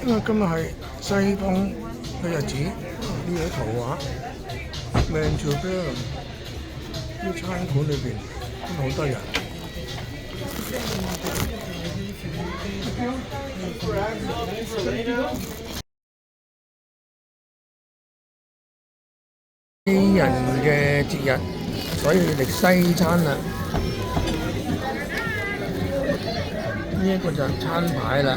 因為今日係西方嘅日子，呢啲圖畫 Manchester 啲餐館裏邊真係好多人。西人嘅節日，所以食西餐啦。呢一個就係餐牌啦。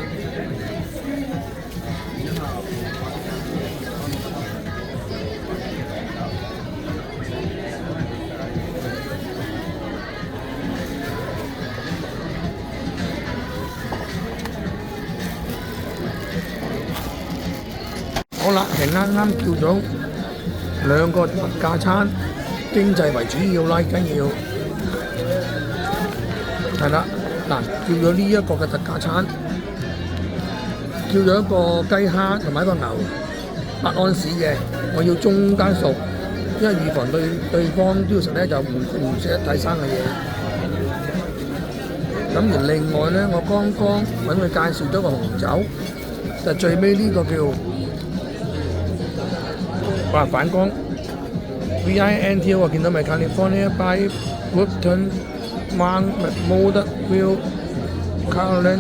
好啦，係啱啱叫咗兩個特價餐，經濟為主要啦，緊要係啦。嗱，叫咗呢一個嘅特價餐，叫咗一個雞蝦同埋一個牛8安士嘅，我要中間熟，因為預防對方都要食咧就唔食得太生嘅嘢。咁而另外咧，我剛剛揾佢介紹咗個紅酒，就最尾呢個叫反光 VINT 我見到咪 California by Woodton Mount Molded Will Carland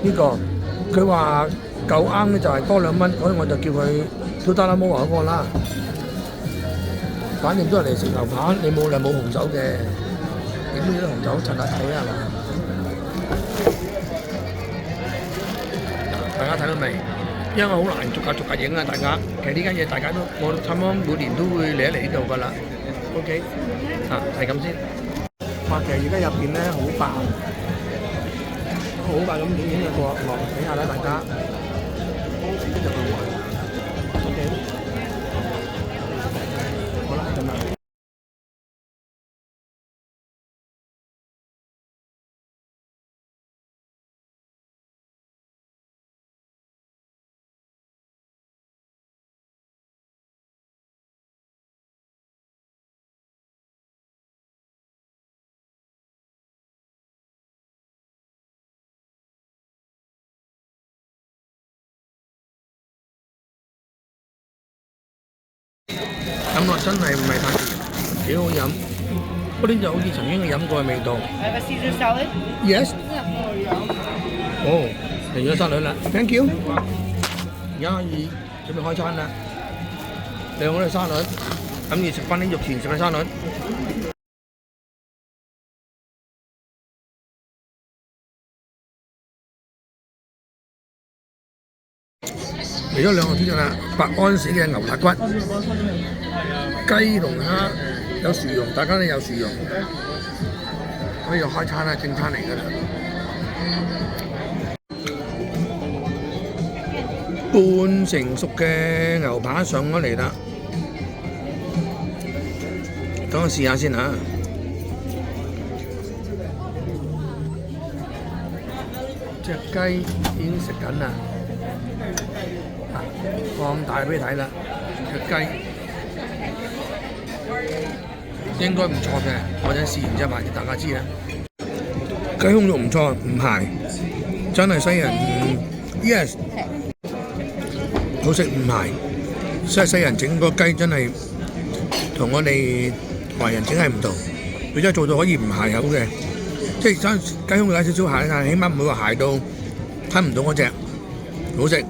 呢個，佢話夠啱咧就係多2蚊，所以我就叫佢 $2 more 嗰個啦。反正都係嚟食牛扒，你冇紅酒嘅，點都要啲紅酒襯下睇係嘛？大家睇到未？因為好難逐格影啊，大家。其實呢間嘢大家都我差唔多每年都會嚟一嚟呢度㗎啦。OK，係咁先。哇！其實而家入邊咧好爆咁影嘅角落，睇下啦，大家。OK， 好啦，咁啊。感覺真係唔係太甜，幾好飲。嗰啲就好似曾經飲過嘅味道。Yes。哦，嚟咗沙律啦 ，thank you。而家可以準備開餐啦，兩個都係沙律，諗住食翻啲肉前食嘅沙律。嚟咗2個天啦，8安士嘅牛肋骨、雞同蝦有薯蓉，大家都有薯蓉，可以開餐啦，正餐嚟㗎啦。半成熟嘅牛扒上咗嚟啦，等我試下先嚇。隻雞已經食緊啦。放大俾你睇啦，隻雞應該唔錯嘅，我想試完之後話俾大家知啦。雞胸肉唔錯，唔柴，真係西人，yes， 好食唔柴。所以西人整個雞真係同我哋華人整係唔同，佢真係做到可以唔柴口嘅，即係雞胸有少少柴，但係起碼唔會話柴到睇唔到嗰隻，好食。